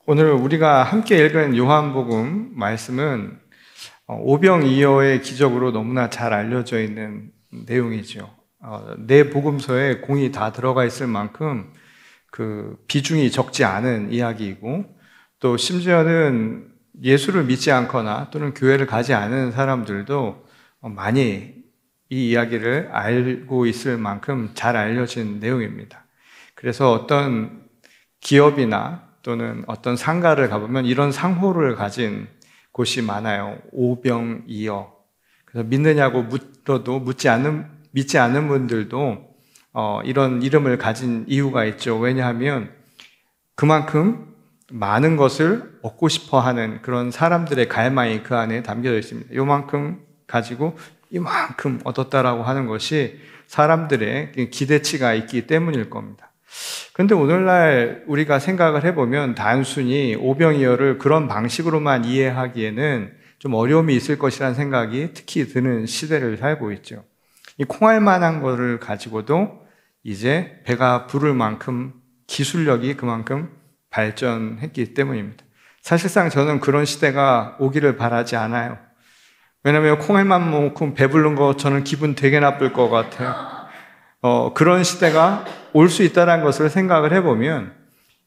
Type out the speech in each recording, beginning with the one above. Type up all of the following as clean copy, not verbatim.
오늘 우리가 함께 읽은 요한복음 말씀은 오병이어의 기적으로 너무나 잘 알려져 있는 내용이죠. 네 복음서에 공이 다 들어가 있을 만큼 그 비중이 적지 않은 이야기이고, 또 심지어는 예수를 믿지 않거나 또는 교회를 가지 않은 사람들도 많이 이 이야기를 알고 있을 만큼 잘 알려진 내용입니다. 그래서 어떤 기업이나 또는 어떤 상가를 가보면 이런 상호를 가진 곳이 많아요. 오병이어. 그래서 믿느냐고 물어도 믿지 않는 분들도 이런 이름을 가진 이유가 있죠. 왜냐하면 그만큼 많은 것을 얻고 싶어 하는 그런 사람들의 갈망이 그 안에 담겨져 있습니다. 요만큼 가지고 이만큼 얻었다라고 하는 것이 사람들의 기대치가 있기 때문일 겁니다. 그런데 오늘날 우리가 생각을 해보면 단순히 오병이어를 그런 방식으로만 이해하기에는 좀 어려움이 있을 것이라는 생각이 특히 드는 시대를 살고 있죠. 이 콩알만한 거를 가지고도 이제 배가 부를 만큼 기술력이 그만큼 발전했기 때문입니다. 사실상 저는 그런 시대가 오기를 바라지 않아요. 왜냐하면 콩알만 먹고 배부른 거 저는 기분 되게 나쁠 것 같아요. 그런 시대가 올 수 있다는 것을 생각을 해보면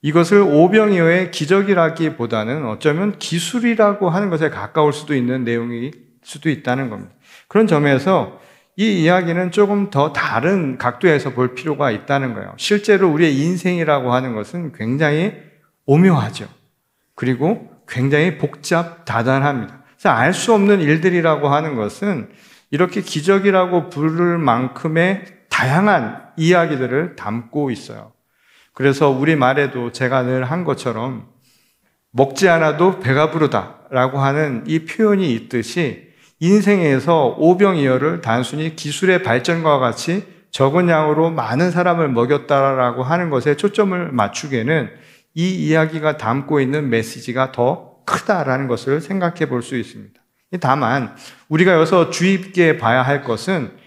이것을 오병이어의 기적이라기보다는 어쩌면 기술이라고 하는 것에 가까울 수도 있는 내용일 수도 있다는 겁니다. 그런 점에서 이 이야기는 조금 더 다른 각도에서 볼 필요가 있다는 거예요. 실제로 우리의 인생이라고 하는 것은 굉장히 오묘하죠. 그리고 굉장히 복잡다단합니다. 그래서 알 수 없는 일들이라고 하는 것은 이렇게 기적이라고 부를 만큼의 다양한 이야기들을 담고 있어요. 그래서 우리말에도 제가 늘 한 것처럼 먹지 않아도 배가 부르다라고 하는 이 표현이 있듯이 인생에서 오병이어를 단순히 기술의 발전과 같이 적은 양으로 많은 사람을 먹였다라고 하는 것에 초점을 맞추기에는 이 이야기가 담고 있는 메시지가 더 크다라는 것을 생각해 볼 수 있습니다. 다만 우리가 여기서 주의 깊게 봐야 할 것은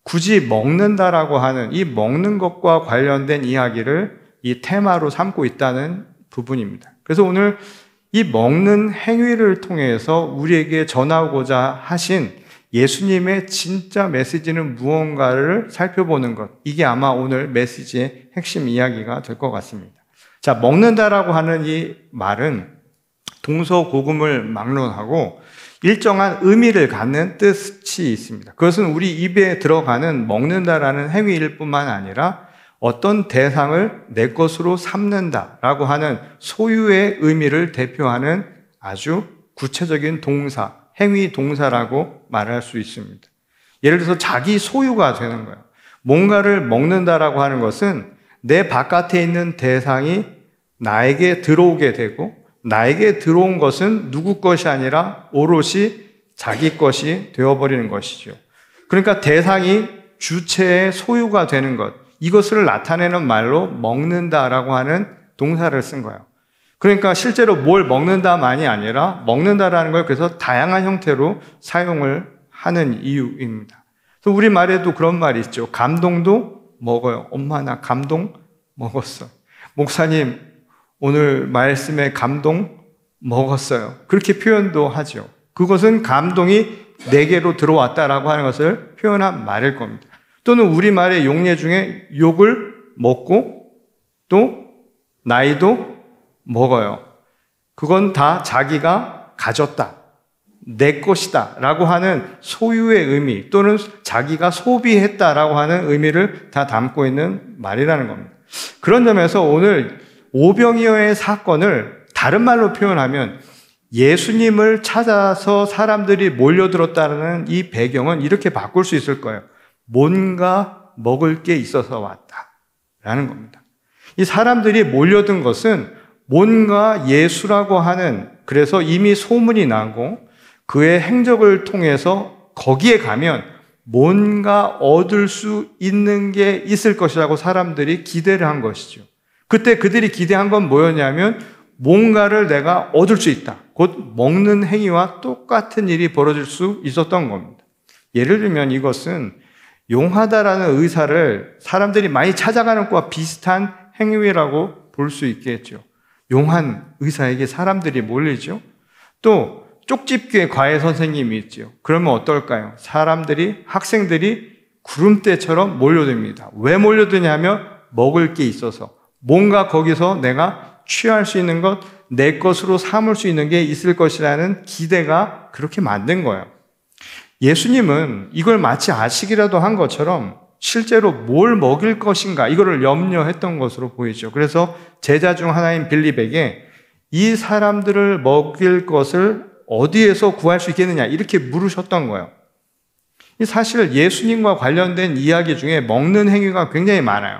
굳이 먹는다라고 하는 이 먹는 것과 관련된 이야기를 이 테마로 삼고 있다는 부분입니다. 그래서 오늘 이 먹는 행위를 통해서 우리에게 전하고자 하신 예수님의 진짜 메시지는 무언가를 살펴보는 것, 이게 아마 오늘 메시지의 핵심 이야기가 될 것 같습니다. 자, 먹는다라고 하는 이 말은 동서고금을 막론하고 일정한 의미를 갖는 뜻이 있습니다. 그것은 우리 입에 들어가는 먹는다라는 행위일 뿐만 아니라 어떤 대상을 내 것으로 삼는다라고 하는 소유의 의미를 대표하는 아주 구체적인 동사, 행위 동사라고 말할 수 있습니다. 예를 들어서 자기 소유가 되는 거예요. 뭔가를 먹는다라고 하는 것은 내 바깥에 있는 대상이 나에게 들어오게 되고 나에게 들어온 것은 누구 것이 아니라 오롯이 자기 것이 되어버리는 것이죠. 그러니까 대상이 주체의 소유가 되는 것, 이것을 나타내는 말로 먹는다라고 하는 동사를 쓴 거예요. 그러니까 실제로 뭘 먹는다만이 아니라 먹는다라는 걸 그래서 다양한 형태로 사용을 하는 이유입니다. 그래서 우리말에도 그런 말이 있죠. 감동도 먹어요. 엄마 나 감동 먹었어. 목사님 오늘 말씀에 감동 먹었어요. 그렇게 표현도 하죠. 그것은 감동이 내게로 들어왔다라고 하는 것을 표현한 말일 겁니다. 또는 우리말의 용례 중에 욕을 먹고 또 나이도 먹어요. 그건 다 자기가 가졌다, 내 것이다 라고 하는 소유의 의미 또는 자기가 소비했다라고 하는 의미를 다 담고 있는 말이라는 겁니다. 그런 점에서 오늘 오병이어의 사건을 다른 말로 표현하면 예수님을 찾아서 사람들이 몰려들었다는 이 배경은 이렇게 바꿀 수 있을 거예요. 뭔가 먹을 게 있어서 왔다라는 겁니다. 이 사람들이 몰려든 것은 뭔가 예수라고 하는, 그래서 이미 소문이 나고 그의 행적을 통해서 거기에 가면 뭔가 얻을 수 있는 게 있을 것이라고 사람들이 기대를 한 것이죠. 그때 그들이 기대한 건 뭐였냐면 뭔가를 내가 얻을 수 있다. 곧 먹는 행위와 똑같은 일이 벌어질 수 있었던 겁니다. 예를 들면 이것은 용하다라는 의사를 사람들이 많이 찾아가는 것과 비슷한 행위라고 볼 수 있겠죠. 용한 의사에게 사람들이 몰리죠. 또 쪽집게 과외 선생님이 있죠. 그러면 어떨까요? 사람들이, 학생들이 구름대처럼 몰려듭니다. 왜 몰려드냐면 먹을 게 있어서, 뭔가 거기서 내가 취할 수 있는 것, 내 것으로 삼을 수 있는 게 있을 것이라는 기대가 그렇게 만든 거예요. 예수님은 이걸 마치 아시기라도 한 것처럼 실제로 뭘 먹일 것인가 이거를 염려했던 것으로 보이죠. 그래서 제자 중 하나인 빌립에게 이 사람들을 먹일 것을 어디에서 구할 수 있겠느냐 이렇게 물으셨던 거예요. 사실 예수님과 관련된 이야기 중에 먹는 행위가 굉장히 많아요.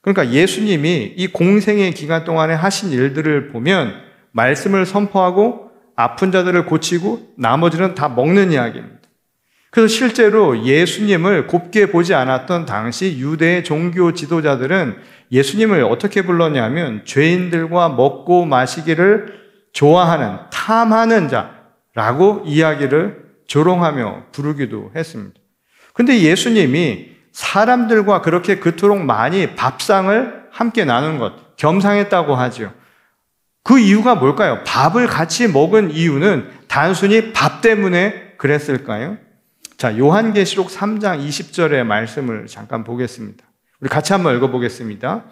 그러니까 예수님이 이 공생의 기간 동안에 하신 일들을 보면 말씀을 선포하고 아픈 자들을 고치고 나머지는 다 먹는 이야기입니다. 그래서 실제로 예수님을 곱게 보지 않았던 당시 유대의 종교 지도자들은 예수님을 어떻게 불렀냐면 죄인들과 먹고 마시기를 좋아하는, 탐하는 자라고 이야기를 조롱하며 부르기도 했습니다. 근데 예수님이 사람들과 그렇게 그토록 많이 밥상을 함께 나눈 것, 겸상했다고 하죠. 그 이유가 뭘까요? 밥을 같이 먹은 이유는 단순히 밥 때문에 그랬을까요? 자, 요한계시록 3장 20절의 말씀을 잠깐 보겠습니다. 우리 같이 한번 읽어보겠습니다.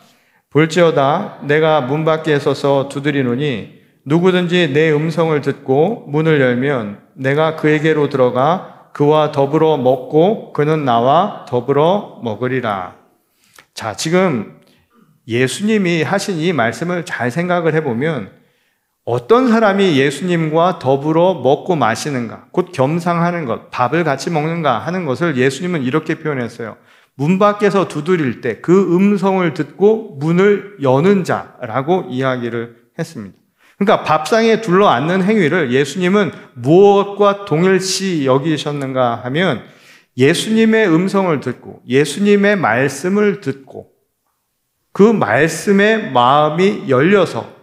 볼지어다 내가 문 밖에 서서 두드리노니 누구든지 내 음성을 듣고 문을 열면 내가 그에게로 들어가 그와 더불어 먹고 그는 나와 더불어 먹으리라. 자, 지금 예수님이 하신 이 말씀을 잘 생각을 해보면 어떤 사람이 예수님과 더불어 먹고 마시는가, 곧 겸상하는 것, 밥을 같이 먹는가 하는 것을 예수님은 이렇게 표현했어요. 문 밖에서 두드릴 때 그 음성을 듣고 문을 여는 자라고 이야기를 했습니다. 그러니까 밥상에 둘러앉는 행위를 예수님은 무엇과 동일시 여기셨는가 하면 예수님의 음성을 듣고 예수님의 말씀을 듣고 그 말씀에 마음이 열려서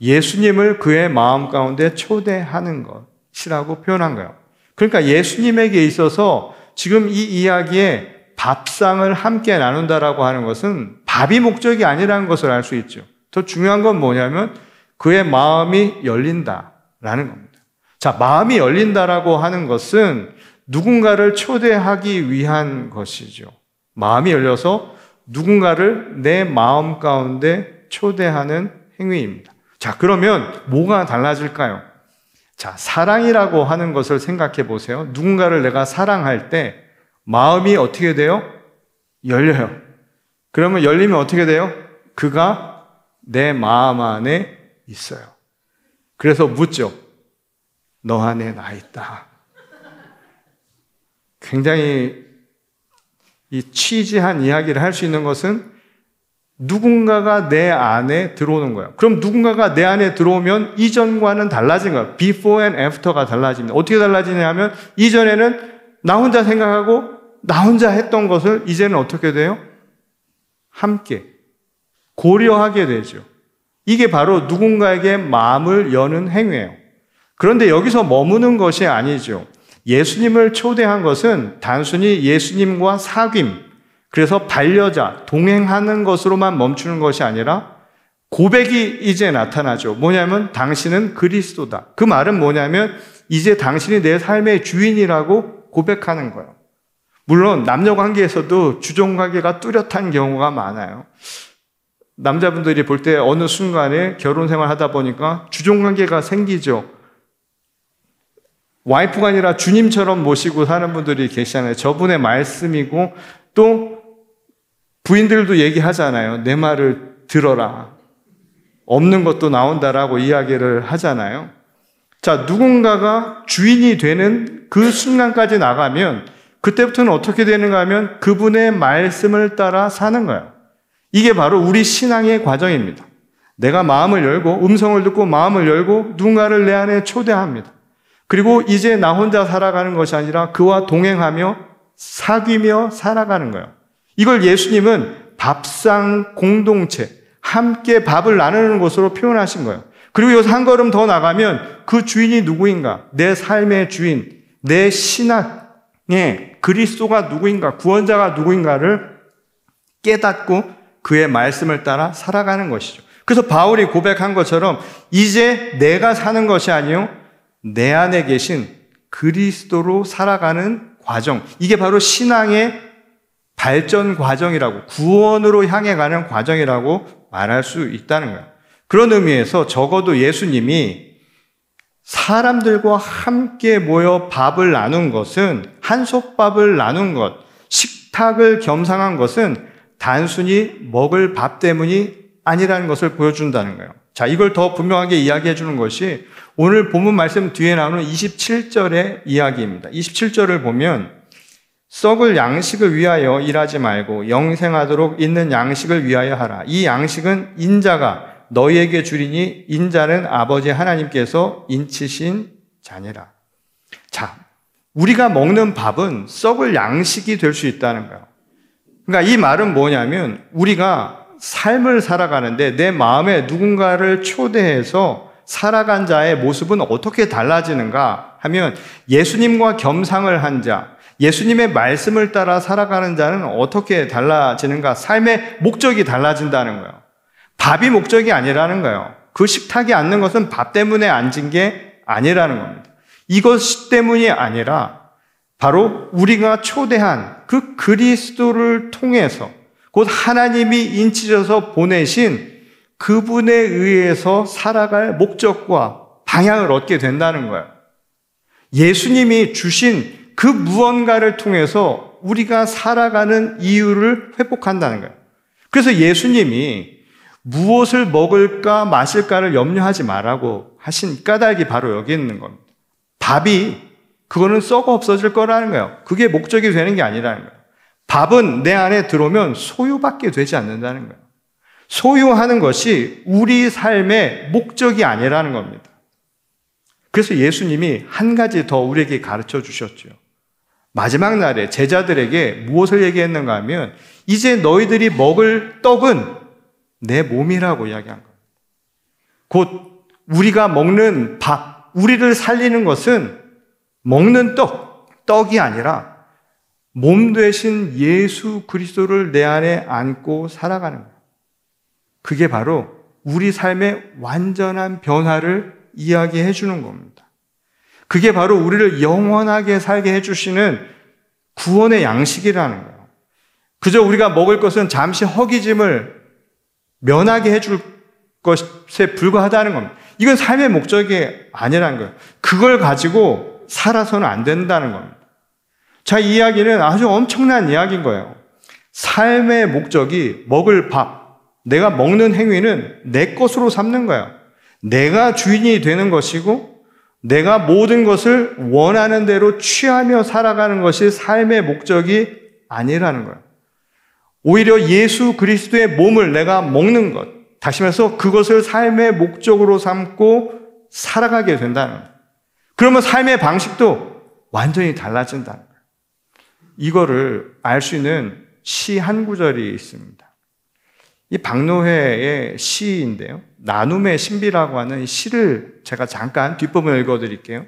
예수님을 그의 마음 가운데 초대하는 것이라고 표현한 거예요. 그러니까 예수님에게 있어서 지금 이 이야기에 밥상을 함께 나눈다라고 하는 것은 밥이 목적이 아니라는 것을 알 수 있죠. 더 중요한 건 뭐냐면 그의 마음이 열린다라는 겁니다. 자, 마음이 열린다라고 하는 것은 누군가를 초대하기 위한 것이죠. 마음이 열려서 누군가를 내 마음 가운데 초대하는 행위입니다. 자, 그러면 뭐가 달라질까요? 자, 사랑이라고 하는 것을 생각해 보세요. 누군가를 내가 사랑할 때 마음이 어떻게 돼요? 열려요. 그러면 열리면 어떻게 돼요? 그가 내 마음 안에 있어요. 그래서 묻죠. 너 안에 나 있다. 굉장히 이 취지한 이야기를 할 수 있는 것은 누군가가 내 안에 들어오는 거예요. 그럼 누군가가 내 안에 들어오면 이전과는 달라진 거예요. Before and after가 달라집니다. 어떻게 달라지냐면 이전에는 나 혼자 생각하고 나 혼자 했던 것을 이제는 어떻게 돼요? 함께 고려하게 되죠. 이게 바로 누군가에게 마음을 여는 행위예요. 그런데 여기서 머무는 것이 아니죠. 예수님을 초대한 것은 단순히 예수님과 사귐, 그래서 반려자, 동행하는 것으로만 멈추는 것이 아니라 고백이 이제 나타나죠. 뭐냐면 당신은 그리스도다. 그 말은 뭐냐면 이제 당신이 내 삶의 주인이라고 고백하는 거예요. 물론 남녀 관계에서도 주종 관계가 뚜렷한 경우가 많아요. 남자분들이 볼 때 어느 순간에 결혼 생활 하다 보니까 주종 관계가 생기죠. 와이프가 아니라 주님처럼 모시고 사는 분들이 계시잖아요. 저분의 말씀이고 또 부인들도 얘기하잖아요. 내 말을 들어라. 없는 것도 나온다라고 이야기를 하잖아요. 자, 누군가가 주인이 되는 그 순간까지 나가면 그때부터는 어떻게 되는가 하면 그분의 말씀을 따라 사는 거예요. 이게 바로 우리 신앙의 과정입니다. 내가 마음을 열고 음성을 듣고 마음을 열고 누군가를 내 안에 초대합니다. 그리고 이제 나 혼자 살아가는 것이 아니라 그와 동행하며 사귀며 살아가는 거예요. 이걸 예수님은 밥상 공동체, 함께 밥을 나누는 것으로 표현하신 거예요. 그리고 여기서 한 걸음 더 나가면 그 주인이 누구인가? 내 삶의 주인, 내 신앙의 그리스도가 누구인가? 구원자가 누구인가를 깨닫고 그의 말씀을 따라 살아가는 것이죠. 그래서 바울이 고백한 것처럼 이제 내가 사는 것이 아니요 내 안에 계신 그리스도로 살아가는 과정, 이게 바로 신앙의 발전 과정이라고, 구원으로 향해 가는 과정이라고 말할 수 있다는 거예요. 그런 의미에서 적어도 예수님이 사람들과 함께 모여 밥을 나눈 것은, 한솥밥을 나눈 것, 식탁을 겸상한 것은 단순히 먹을 밥 때문이 아니라는 것을 보여준다는 거예요. 자, 이걸 더 분명하게 이야기해 주는 것이 오늘 본문 말씀 뒤에 나오는 27절의 이야기입니다. 27절을 보면 썩을 양식을 위하여 일하지 말고 영생하도록 있는 양식을 위하여 하라. 이 양식은 인자가 너희에게 주리니 인자는 아버지 하나님께서 인치신 자니라. 자, 우리가 먹는 밥은 썩을 양식이 될 수 있다는 거예요. 그러니까 이 말은 뭐냐면 우리가 삶을 살아가는데 내 마음에 누군가를 초대해서 살아간 자의 모습은 어떻게 달라지는가 하면 예수님과 겸상을 한 자, 예수님의 말씀을 따라 살아가는 자는 어떻게 달라지는가? 삶의 목적이 달라진다는 거예요. 밥이 목적이 아니라는 거예요. 그 식탁에 앉는 것은 밥 때문에 앉은 게 아니라는 겁니다. 이것 때문이 아니라 바로 우리가 초대한 그 그리스도를 통해서 곧 하나님이 인치셔서 보내신 그분에 의해서 살아갈 목적과 방향을 얻게 된다는 거예요. 예수님이 주신 그 무언가를 통해서 우리가 살아가는 이유를 회복한다는 거예요. 그래서 예수님이 무엇을 먹을까 마실까를 염려하지 말라고 하신 까닭이 바로 여기 있는 겁니다. 밥이 그거는 썩어 없어질 거라는 거예요. 그게 목적이 되는 게 아니라는 거예요. 밥은 내 안에 들어오면 소유받게 되지 않는다는 거예요. 소유하는 것이 우리 삶의 목적이 아니라는 겁니다. 그래서 예수님이 한 가지 더 우리에게 가르쳐 주셨죠. 마지막 날에 제자들에게 무엇을 얘기했는가 하면 이제 너희들이 먹을 떡은 내 몸이라고 이야기한 거예요. 곧 우리가 먹는 밥, 우리를 살리는 것은 먹는 떡이 아니라 몸 되신 예수 그리스도를 내 안에 안고 살아가는 거예요. 그게 바로 우리 삶의 완전한 변화를 이야기해 주는 겁니다. 그게 바로 우리를 영원하게 살게 해주시는 구원의 양식이라는 거예요. 그저 우리가 먹을 것은 잠시 허기짐을 면하게 해줄 것에 불과하다는 겁니다. 이건 삶의 목적이 아니라는 거예요. 그걸 가지고 살아서는 안 된다는 겁니다. 자, 이 이야기는 아주 엄청난 이야기인 거예요. 삶의 목적이 먹을 밥, 내가 먹는 행위는 내 것으로 삼는 거예요. 내가 주인이 되는 것이고 내가 모든 것을 원하는 대로 취하며 살아가는 것이 삶의 목적이 아니라는 거예요. 오히려 예수 그리스도의 몸을 내가 먹는 것, 다시 말해서 그것을 삶의 목적으로 삼고 살아가게 된다는 거예요. 그러면 삶의 방식도 완전히 달라진다는 거예요. 이거를 알 수 있는 시 한 구절이 있습니다. 이 박노해의 시인데요. 나눔의 신비라고 하는 시를 제가 잠깐 뒷부분 읽어드릴게요.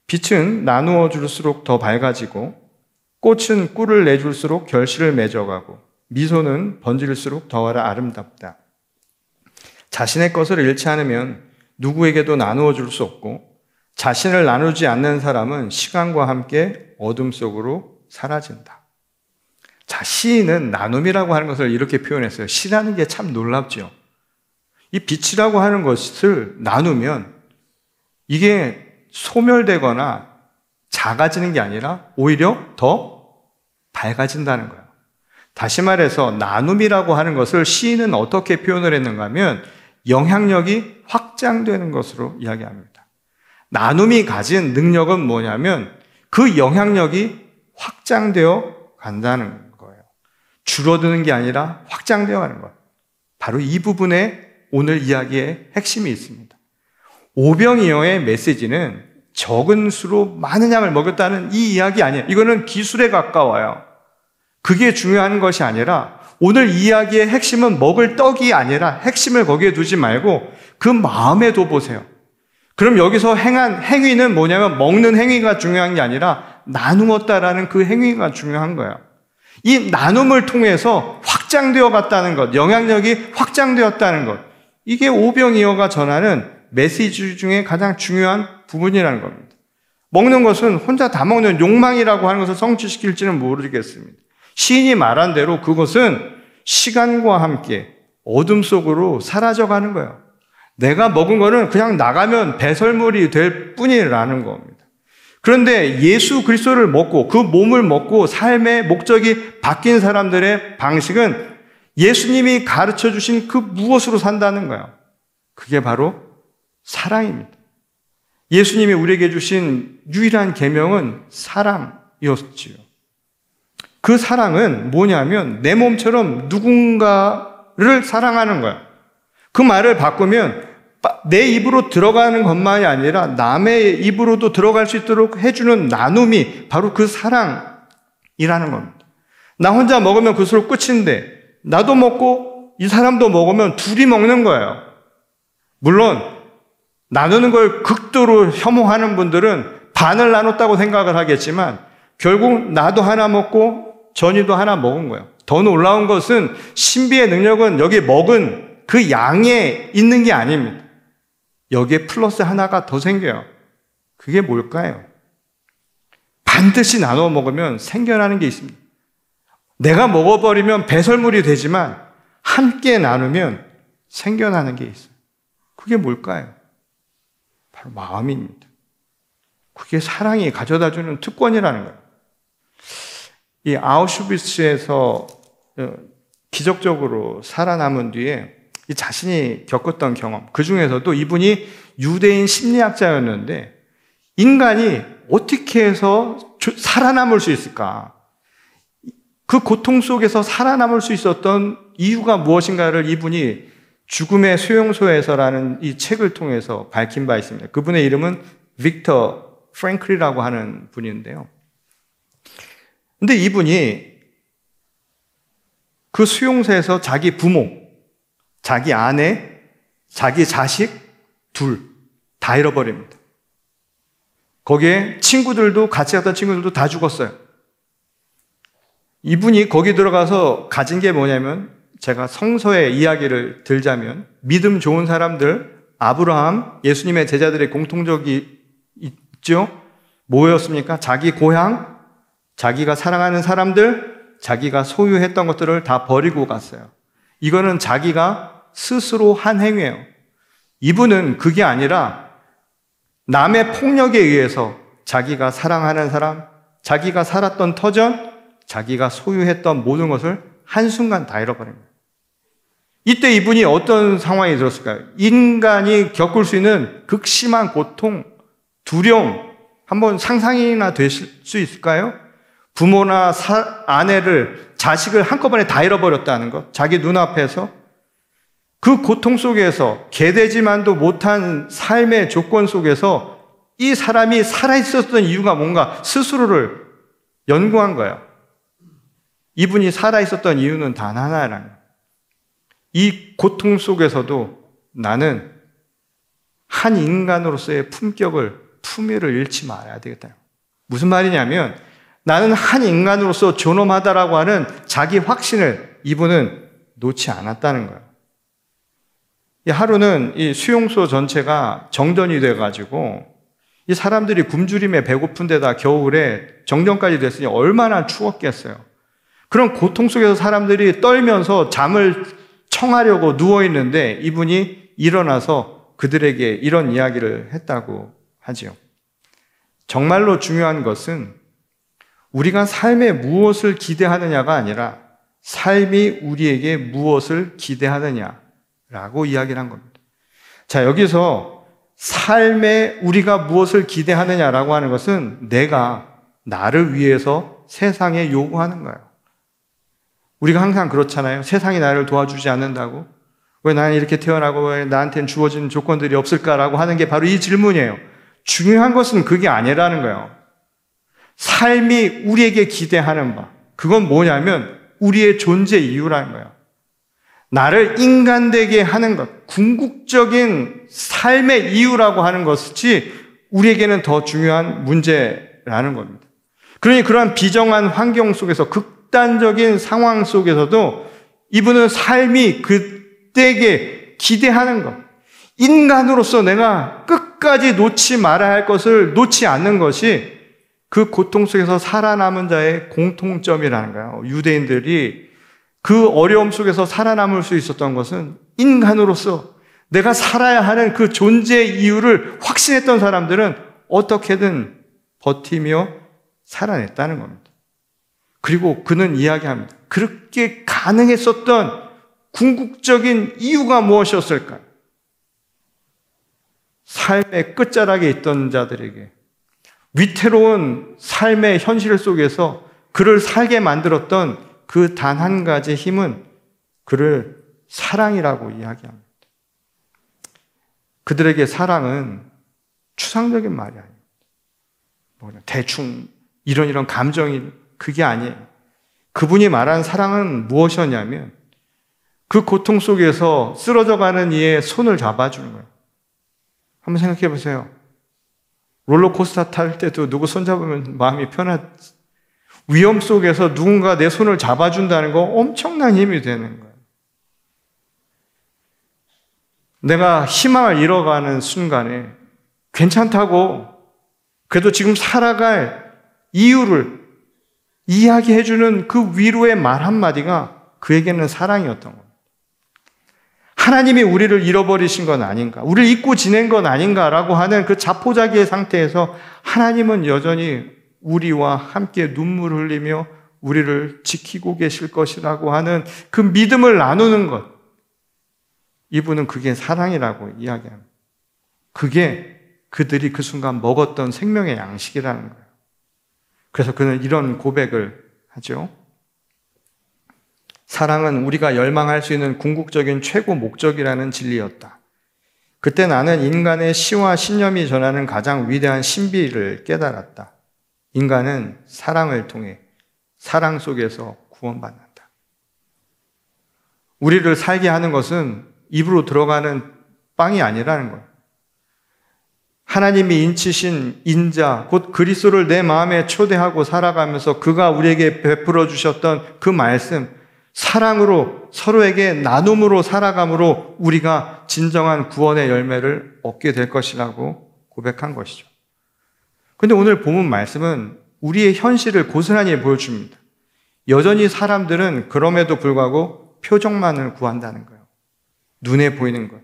빛은 나누어 줄수록 더 밝아지고 꽃은 꿀을 내줄수록 결실을 맺어가고 미소는 번질수록 더하라 아름답다. 자신의 것을 잃지 않으면 누구에게도 나누어 줄 수 없고 자신을 나누지 않는 사람은 시간과 함께 어둠 속으로 사라진다. 자, 시인은 나눔이라고 하는 것을 이렇게 표현했어요. 시라는 게 참 놀랍죠. 이 빛이라고 하는 것을 나누면 이게 소멸되거나 작아지는 게 아니라 오히려 더 밝아진다는 거예요. 다시 말해서 나눔이라고 하는 것을 시인은 어떻게 표현을 했는가 하면 영향력이 확장되는 것으로 이야기합니다. 나눔이 가진 능력은 뭐냐면 그 영향력이 확장되어 간다는 거예요. 줄어드는 게 아니라 확장되어 가는 것. 바로 이 부분에 오늘 이야기의 핵심이 있습니다. 오병이어의 메시지는 적은 수로 많은 양을 먹였다는 이 이야기 아니에요. 이거는 기술에 가까워요. 그게 중요한 것이 아니라 오늘 이야기의 핵심은 먹을 떡이 아니라 핵심을 거기에 두지 말고 그 마음에 둬보세요. 그럼 여기서 행한 행위는 뭐냐면 먹는 행위가 중요한 게 아니라 나누었다라는 그 행위가 중요한 거예요. 이 나눔을 통해서 확장되어 갔다는 것, 영향력이 확장되었다는 것, 이게 오병이어가 전하는 메시지 중에 가장 중요한 부분이라는 겁니다. 먹는 것은 혼자 다 먹는 욕망이라고 하는 것을 성취시킬지는 모르겠습니다. 시인이 말한 대로 그것은 시간과 함께 어둠 속으로 사라져가는 거예요. 내가 먹은 거는 그냥 나가면 배설물이 될 뿐이라는 겁니다. 그런데 예수 그리스도를 먹고 그 몸을 먹고 삶의 목적이 바뀐 사람들의 방식은 예수님이 가르쳐 주신 그 무엇으로 산다는 거예요. 그게 바로 사랑입니다. 예수님이 우리에게 주신 유일한 계명은 사랑이었지요. 그 사랑은 뭐냐면 내 몸처럼 누군가를 사랑하는 거예요. 그 말을 바꾸면 내 입으로 들어가는 것만이 아니라 남의 입으로도 들어갈 수 있도록 해주는 나눔이 바로 그 사랑이라는 겁니다. 나 혼자 먹으면 그것으로 끝인데 나도 먹고 이 사람도 먹으면 둘이 먹는 거예요. 물론 나누는 걸 극도로 혐오하는 분들은 반을 나눴다고 생각을 하겠지만 결국 나도 하나 먹고 전이도 하나 먹은 거예요. 더 놀라운 것은 신비의 능력은 여기 먹은 그 양에 있는 게 아닙니다. 여기에 플러스 하나가 더 생겨요. 그게 뭘까요? 반드시 나눠 먹으면 생겨나는 게 있습니다. 내가 먹어버리면 배설물이 되지만 함께 나누면 생겨나는 게 있어요. 그게 뭘까요? 바로 마음입니다. 그게 사랑이 가져다주는 특권이라는 거예요. 이 아우슈비츠에서 기적적으로 살아남은 뒤에 이 자신이 겪었던 경험, 그 중에서도 이분이 유대인 심리학자였는데 인간이 어떻게 해서 살아남을 수 있을까? 그 고통 속에서 살아남을 수 있었던 이유가 무엇인가를 이분이 죽음의 수용소에서라는 이 책을 통해서 밝힌 바 있습니다. 그분의 이름은 빅터 프랭클이라고 하는 분인데요. 근데 이분이 그 수용소에서 자기 부모, 자기 아내, 자기 자식 둘 다 잃어버립니다. 거기에 친구들도 같이 갔던 친구들도 다 죽었어요. 이분이 거기 들어가서 가진 게 뭐냐면 제가 성서의 이야기를 들자면 믿음 좋은 사람들, 아브라함, 예수님의 제자들의 공통적이 있죠. 뭐였습니까? 자기 고향, 자기가 사랑하는 사람들, 자기가 소유했던 것들을 다 버리고 갔어요. 이거는 자기가 스스로 한 행위예요. 이분은 그게 아니라 남의 폭력에 의해서 자기가 사랑하는 사람, 자기가 살았던 터전, 자기가 소유했던 모든 것을 한순간 다 잃어버립니다. 이때 이분이 어떤 상황이 들었을까요? 인간이 겪을 수 있는 극심한 고통, 두려움, 한번 상상이나 되실 수 있을까요? 부모나 아내를, 자식을 한꺼번에 다 잃어버렸다는 것, 자기 눈앞에서 그 고통 속에서 개되지만도 못한 삶의 조건 속에서 이 사람이 살아있었던 이유가 뭔가 스스로를 연구한 거예요. 이분이 살아있었던 이유는 단 하나라는 거예요. 이 고통 속에서도 나는 한 인간으로서의 품위를 잃지 말아야 되겠다. 무슨 말이냐면 나는 한 인간으로서 존엄하다라고 하는 자기 확신을 이분은 놓지 않았다는 거예요. 이 하루는 이 수용소 전체가 정전이 돼가지고 이 사람들이 굶주림에 배고픈 데다 겨울에 정전까지 됐으니 얼마나 추웠겠어요. 그런 고통 속에서 사람들이 떨면서 잠을 청하려고 누워있는데 이분이 일어나서 그들에게 이런 이야기를 했다고 하지요. 정말로 중요한 것은 우리가 삶에 무엇을 기대하느냐가 아니라 삶이 우리에게 무엇을 기대하느냐라고 이야기를 한 겁니다. 자, 여기서 삶에 우리가 무엇을 기대하느냐라고 하는 것은 내가 나를 위해서 세상에 요구하는 거예요. 우리가 항상 그렇잖아요. 세상이 나를 도와주지 않는다고? 왜 나는 이렇게 태어나고 왜 나한테는 주어진 조건들이 없을까라고 하는 게 바로 이 질문이에요. 중요한 것은 그게 아니라는 거예요. 삶이 우리에게 기대하는 바, 그건 뭐냐면 우리의 존재 이유라는 거예요. 나를 인간되게 하는 것, 궁극적인 삶의 이유라고 하는 것이 우리에게는 더 중요한 문제라는 겁니다. 그러니 그러한 비정한 환경 속에서 극단적인 상황 속에서도 이분은 삶이 그때에 기대하는 것, 인간으로서 내가 끝까지 놓지 말아야 할 것을 놓지 않는 것이 그 고통 속에서 살아남은 자의 공통점이라는 거예요. 유대인들이 그 어려움 속에서 살아남을 수 있었던 것은 인간으로서 내가 살아야 하는 그 존재의 이유를 확신했던 사람들은 어떻게든 버티며 살아냈다는 겁니다. 그리고 그는 이야기합니다. 그렇게 가능했었던 궁극적인 이유가 무엇이었을까요? 삶의 끝자락에 있던 자들에게 위태로운 삶의 현실 속에서 그를 살게 만들었던 그 단 한 가지 힘은 그를 사랑이라고 이야기합니다. 그들에게 사랑은 추상적인 말이 아닙니다. 대충 이런 감정이 그게 아니에요. 그분이 말한 사랑은 무엇이었냐면 그 고통 속에서 쓰러져가는 이의 손을 잡아주는 거예요. 한번 생각해 보세요. 롤러코스터 탈 때도 누구 손잡으면 마음이 편하지. 위험 속에서 누군가 내 손을 잡아준다는 거 엄청난 힘이 되는 거예요. 내가 희망을 잃어가는 순간에 괜찮다고 그래도 지금 살아갈 이유를 이야기해주는 그 위로의 말 한마디가 그에게는 사랑이었던 겁니다. 하나님이 우리를 잃어버리신 건 아닌가, 우리를 잊고 지낸 건 아닌가라고 하는 그 자포자기의 상태에서 하나님은 여전히 우리와 함께 눈물을 흘리며 우리를 지키고 계실 것이라고 하는 그 믿음을 나누는 것, 이분은 그게 사랑이라고 이야기합니다. 그게 그들이 그 순간 먹었던 생명의 양식이라는 거예요. 그래서 그는 이런 고백을 하죠. 사랑은 우리가 열망할 수 있는 궁극적인 최고 목적이라는 진리였다. 그때 나는 인간의 시와 신념이 전하는 가장 위대한 신비를 깨달았다. 인간은 사랑을 통해 사랑 속에서 구원받는다. 우리를 살게 하는 것은 입으로 들어가는 빵이 아니라는 거예요. 하나님이 인치신 인자, 곧 그리스도를 내 마음에 초대하고 살아가면서 그가 우리에게 베풀어 주셨던 그 말씀, 사랑으로 서로에게 나눔으로 살아감으로 우리가 진정한 구원의 열매를 얻게 될 것이라고 고백한 것이죠. 그런데 오늘 본문 말씀은 우리의 현실을 고스란히 보여줍니다. 여전히 사람들은 그럼에도 불구하고 표적만을 구한다는 거예요. 눈에 보이는 것.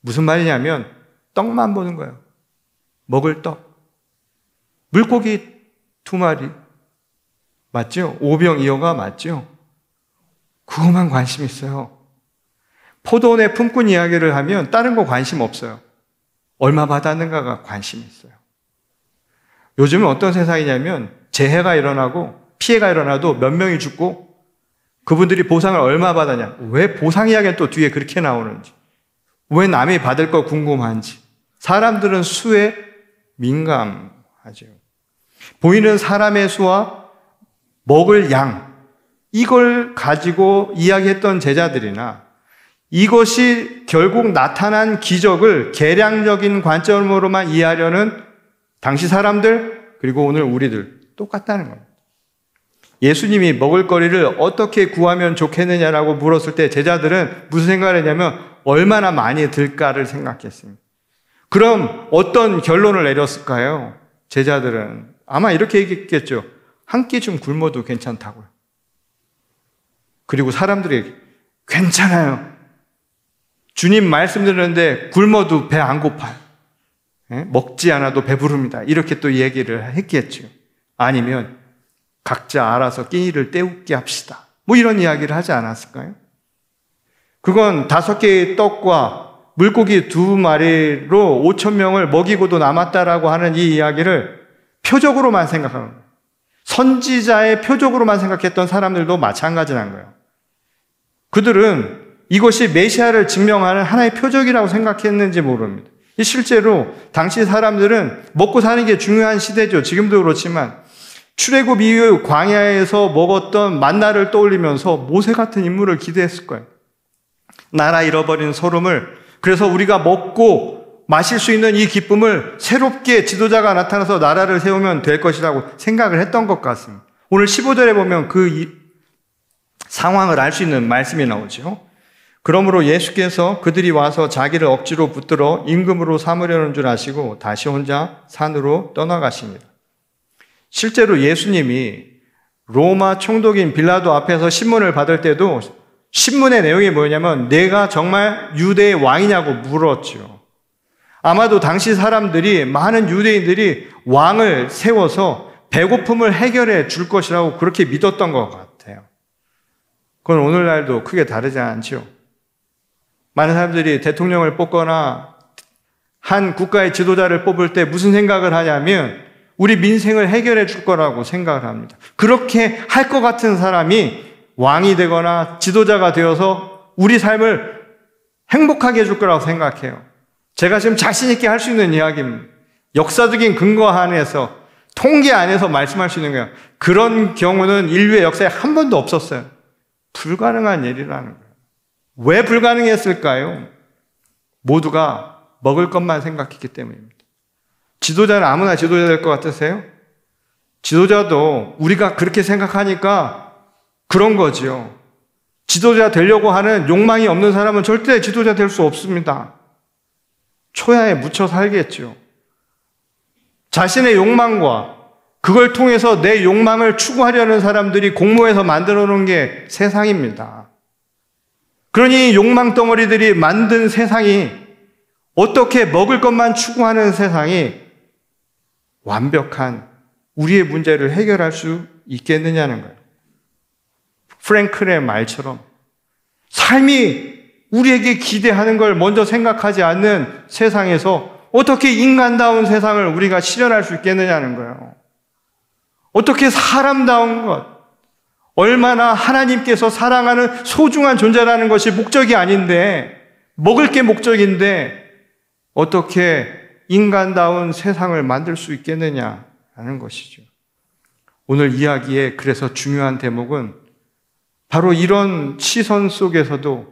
무슨 말이냐면 떡만 보는 거예요. 먹을 떡. 물고기 2마리. 맞죠? 오병이어가 맞죠? 그것만 관심 있어요. 포도원의 품꾼 이야기를 하면 다른 거 관심 없어요. 얼마 받았는가가 관심 있어요. 요즘은 어떤 세상이냐면 재해가 일어나고 피해가 일어나도 몇 명이 죽고 그분들이 보상을 얼마 받았냐. 왜 보상 이야기는 또 뒤에 그렇게 나오는지. 왜 남이 받을 거 궁금한지. 사람들은 수에 민감하죠. 보이는 사람의 수와 먹을 양, 이걸 가지고 이야기했던 제자들이나 이것이 결국 나타난 기적을 계량적인 관점으로만 이해하려는 당시 사람들, 그리고 오늘 우리들 똑같다는 겁니다. 예수님이 먹을거리를 어떻게 구하면 좋겠느냐라고 물었을 때 제자들은 무슨 생각을 했냐면 얼마나 많이 들까를 생각했습니다. 그럼 어떤 결론을 내렸을까요? 제자들은 아마 이렇게 얘기했겠죠. 한 끼 좀 굶어도 괜찮다고요. 그리고 사람들이 괜찮아요. 주님 말씀 들었는데 굶어도 배 안 고파요. 먹지 않아도 배부릅니다. 이렇게 또 얘기를 했겠죠. 아니면 각자 알아서 끼니를 때우게 합시다. 뭐 이런 이야기를 하지 않았을까요? 그건 5개의 떡과 물고기 2마리로 5,000명을 먹이고도 남았다라고 하는 이 이야기를 표적으로만 생각하는 거예요. 선지자의 표적으로만 생각했던 사람들도 마찬가지란 거예요. 그들은 이것이 메시아를 증명하는 하나의 표적이라고 생각했는지 모릅니다. 실제로 당시 사람들은 먹고 사는 게 중요한 시대죠. 지금도 그렇지만 출애굽 이후 광야에서 먹었던 만나를 떠올리면서 모세 같은 인물을 기대했을 거예요. 나라 잃어버린 소름을, 그래서 우리가 먹고 마실 수 있는 이 기쁨을 새롭게 지도자가 나타나서 나라를 세우면 될 것이라고 생각을 했던 것 같습니다. 오늘 15절에 보면 그 상황을 알 수 있는 말씀이 나오죠. 그러므로 예수께서 그들이 와서 자기를 억지로 붙들어 임금으로 삼으려는 줄 아시고 다시 혼자 산으로 떠나가십니다. 실제로 예수님이 로마 총독인 빌라도 앞에서 신문을 받을 때도 신문의 내용이 뭐냐면 내가 정말 유대의 왕이냐고 물었죠. 아마도 당시 사람들이, 많은 유대인들이 왕을 세워서 배고픔을 해결해 줄 것이라고 그렇게 믿었던 것 같아요. 그건 오늘날도 크게 다르지 않죠. 많은 사람들이 대통령을 뽑거나 한 국가의 지도자를 뽑을 때 무슨 생각을 하냐면 우리 민생을 해결해 줄 거라고 생각을 합니다. 그렇게 할 것 같은 사람이 왕이 되거나 지도자가 되어서 우리 삶을 행복하게 해줄 거라고 생각해요. 제가 지금 자신 있게 할 수 있는 이야기입니다. 역사적인 근거 안에서, 통계 안에서 말씀할 수 있는 거예요. 그런 경우는 인류의 역사에 한 번도 없었어요. 불가능한 일이라는 거예요. 왜 불가능했을까요? 모두가 먹을 것만 생각했기 때문입니다. 지도자는 아무나 지도자 될 것 같으세요? 지도자도 우리가 그렇게 생각하니까 그런 거지요. 지도자 되려고 하는 욕망이 없는 사람은 절대 지도자 될 수 없습니다. 초야에 묻혀 살겠죠. 자신의 욕망과 그걸 통해서 내 욕망을 추구하려는 사람들이 공모해서 만들어 놓은 게 세상입니다. 그러니 욕망 덩어리들이 만든 세상이, 어떻게 먹을 것만 추구하는 세상이 완벽한 우리의 문제를 해결할 수 있겠느냐는 거예요. 프랭클의 말처럼 삶이 우리에게 기대하는 걸 먼저 생각하지 않는 세상에서 어떻게 인간다운 세상을 우리가 실현할 수 있겠느냐는 거예요. 어떻게 사람다운 것, 얼마나 하나님께서 사랑하는 소중한 존재라는 것이 목적이 아닌데, 먹을 게 목적인데 어떻게 인간다운 세상을 만들 수 있겠느냐라는 것이죠. 오늘 이야기의 그래서 중요한 대목은 바로 이런 시선 속에서도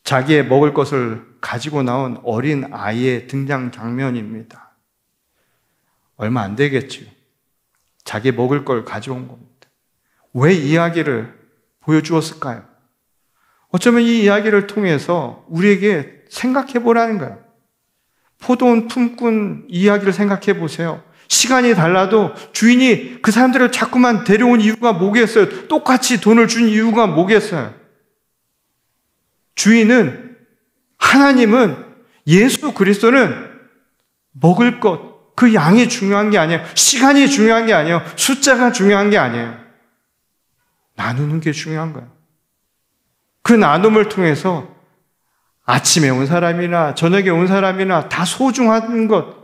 자기의 먹을 것을 가지고 나온 어린 아이의 등장 장면입니다. 얼마 안 되겠지요. 자기 먹을 걸 가져온 겁니다. 왜 이야기를 보여주었을까요? 어쩌면 이 이야기를 통해서 우리에게 생각해 보라는 거예요. 포도원 품꾼 이야기를 생각해 보세요. 시간이 달라도 주인이 그 사람들을 자꾸만 데려온 이유가 뭐겠어요? 똑같이 돈을 준 이유가 뭐겠어요? 주인은, 하나님은, 예수 그리스도는 먹을 것, 그 양이 중요한 게 아니에요. 시간이 중요한 게 아니에요. 숫자가 중요한 게 아니에요. 나누는 게 중요한 거예요. 그 나눔을 통해서 아침에 온 사람이나 저녁에 온 사람이나 다 소중한 것,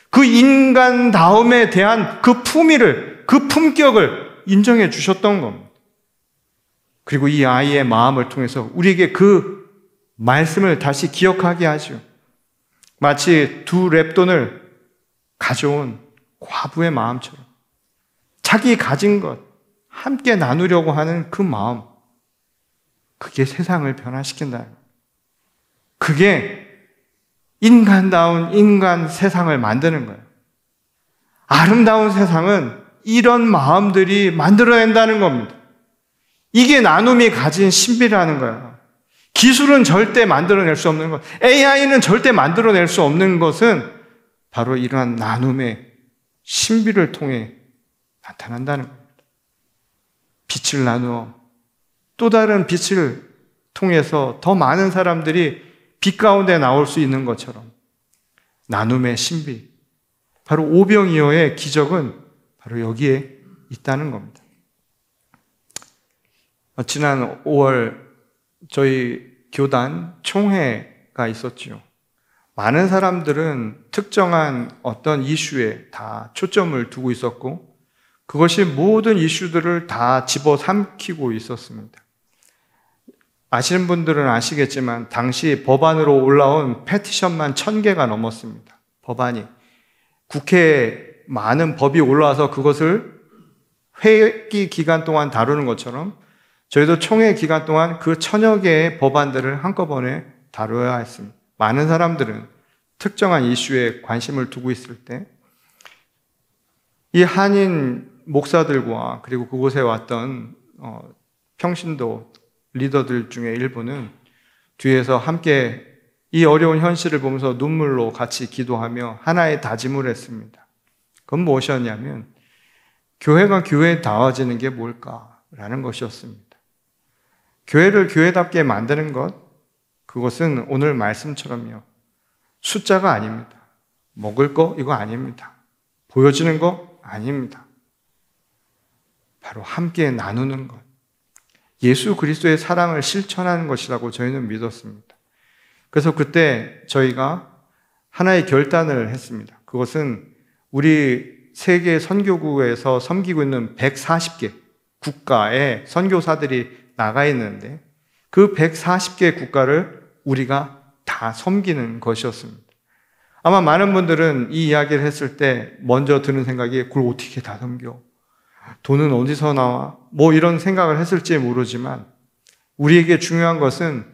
그 인간다움에 대한 그 품위를, 그 품격을 인정해 주셨던 겁니다. 그리고 이 아이의 마음을 통해서 우리에게 그 말씀을 다시 기억하게 하죠. 마치 2 렙돈을 가져온 과부의 마음처럼 자기 가진 것 함께 나누려고 하는 그 마음, 그게 세상을 변화시킨다. 그게 인간다운 인간 세상을 만드는 거예요. 아름다운 세상은 이런 마음들이 만들어낸다는 겁니다. 이게 나눔이 가진 신비라는 거예요. 기술은 절대 만들어낼 수 없는 것, AI는 절대 만들어낼 수 없는 것은 바로 이러한 나눔의 신비를 통해 나타난다는 겁니다. 빛을 나누어 또 다른 빛을 통해서 더 많은 사람들이 빛 가운데 나올 수 있는 것처럼 나눔의 신비, 바로 오병이어의 기적은 바로 여기에 있다는 겁니다. 지난 5월 저희 교단 총회가 있었죠. 많은 사람들은 특정한 어떤 이슈에 다 초점을 두고 있었고 그것이 모든 이슈들을 다 집어삼키고 있었습니다. 아시는 분들은 아시겠지만 당시 법안으로 올라온 페티션만 1000개가 넘었습니다. 법안이. 국회에 많은 법이 올라와서 그것을 회기 기간 동안 다루는 것처럼 저희도 총회 기간 동안 그 1000여 개의 법안들을 한꺼번에 다루어야 했습니다. 많은 사람들은 특정한 이슈에 관심을 두고 있을 때 이 한인 목사들과 그리고 그곳에 왔던 평신도 리더들 중에 일부는 뒤에서 함께 이 어려운 현실을 보면서 눈물로 같이 기도하며 하나의 다짐을 했습니다. 그건 무엇이었냐면 교회가 교회다워지는 게 뭘까라는 것이었습니다. 교회를 교회답게 만드는 것, 그것은 오늘 말씀처럼요, 숫자가 아닙니다. 먹을 거 이거 아닙니다. 보여지는 거 아닙니다. 바로 함께 나누는 것, 예수 그리스도의 사랑을 실천하는 것이라고 저희는 믿었습니다. 그래서 그때 저희가 하나의 결단을 했습니다. 그것은 우리 세계 선교구에서 섬기고 있는 140개 국가의 선교사들이 나가 있는데 그 140개 국가를 우리가 다 섬기는 것이었습니다. 아마 많은 분들은 이 이야기를 했을 때 먼저 드는 생각이 그걸 어떻게 다 섬겨? 돈은 어디서 나와? 뭐 이런 생각을 했을지 모르지만 우리에게 중요한 것은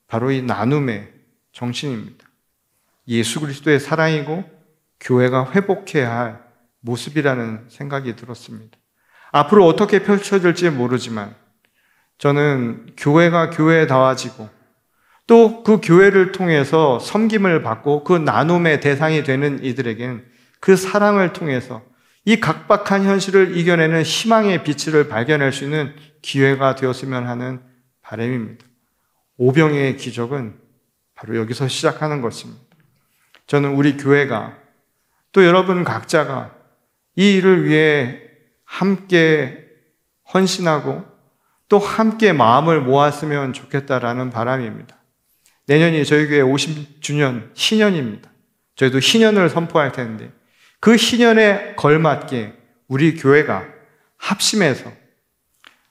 바로 이 나눔의 정신입니다. 예수 그리스도의 사랑이고 교회가 회복해야 할 모습이라는 생각이 들었습니다. 앞으로 어떻게 펼쳐질지 모르지만 저는 교회가 교회다워지고 또 그 교회를 통해서 섬김을 받고 그 나눔의 대상이 되는 이들에겐 그 사랑을 통해서 이 각박한 현실을 이겨내는 희망의 빛을 발견할 수 있는 기회가 되었으면 하는 바람입니다. 오병이의 기적은 바로 여기서 시작하는 것입니다. 저는 우리 교회가 또 여러분 각자가 이 일을 위해 함께 헌신하고 또 함께 마음을 모았으면 좋겠다라는 바람입니다. 내년이 저희 교회 50주년 희년입니다. 저희도 희년을 선포할 텐데 그 희년에 걸맞게 우리 교회가 합심해서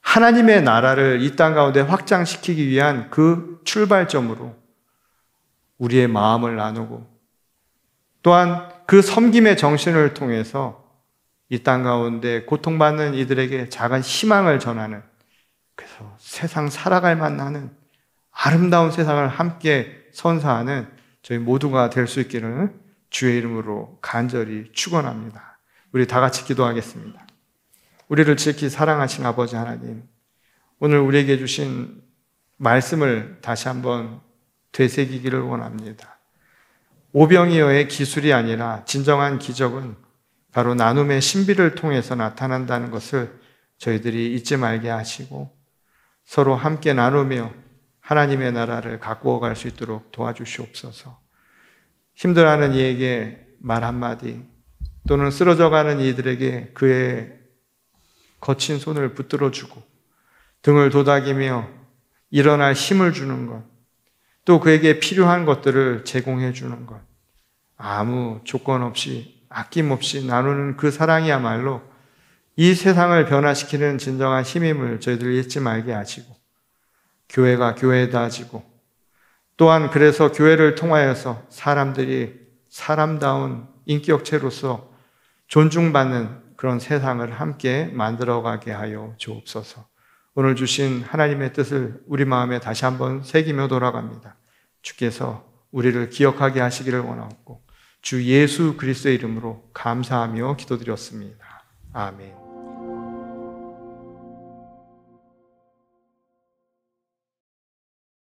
하나님의 나라를 이 땅 가운데 확장시키기 위한 그 출발점으로 우리의 마음을 나누고 또한 그 섬김의 정신을 통해서 이 땅 가운데 고통받는 이들에게 작은 희망을 전하는, 그래서 세상 살아갈 만하는 아름다운 세상을 함께 선사하는 저희 모두가 될 수 있기를 주의 이름으로 간절히 축원합니다. 우리 다 같이 기도하겠습니다. 우리를 지극히 사랑하신 아버지 하나님, 오늘 우리에게 주신 말씀을 다시 한번 되새기기를 원합니다. 오병이어의 기술이 아니라 진정한 기적은 바로 나눔의 신비를 통해서 나타난다는 것을 저희들이 잊지 말게 하시고 서로 함께 나누며 하나님의 나라를 가꾸어 갈 수 있도록 도와주시옵소서. 힘들어하는 이에게 말 한마디 또는 쓰러져가는 이들에게 그의 거친 손을 붙들어주고 등을 도닥이며 일어날 힘을 주는 것, 또 그에게 필요한 것들을 제공해 주는 것, 아무 조건 없이 아낌없이 나누는 그 사랑이야말로 이 세상을 변화시키는 진정한 힘임을 저희들 잊지 말게 하시고 교회가 교회다지고 또한 그래서 교회를 통하여서 사람들이 사람다운 인격체로서 존중받는 그런 세상을 함께 만들어가게 하여 주옵소서. 오늘 주신 하나님의 뜻을 우리 마음에 다시 한번 새기며 돌아갑니다. 주께서 우리를 기억하게 하시기를 원하옵고 주 예수 그리스도의 이름으로 감사하며 기도드렸습니다. 아멘.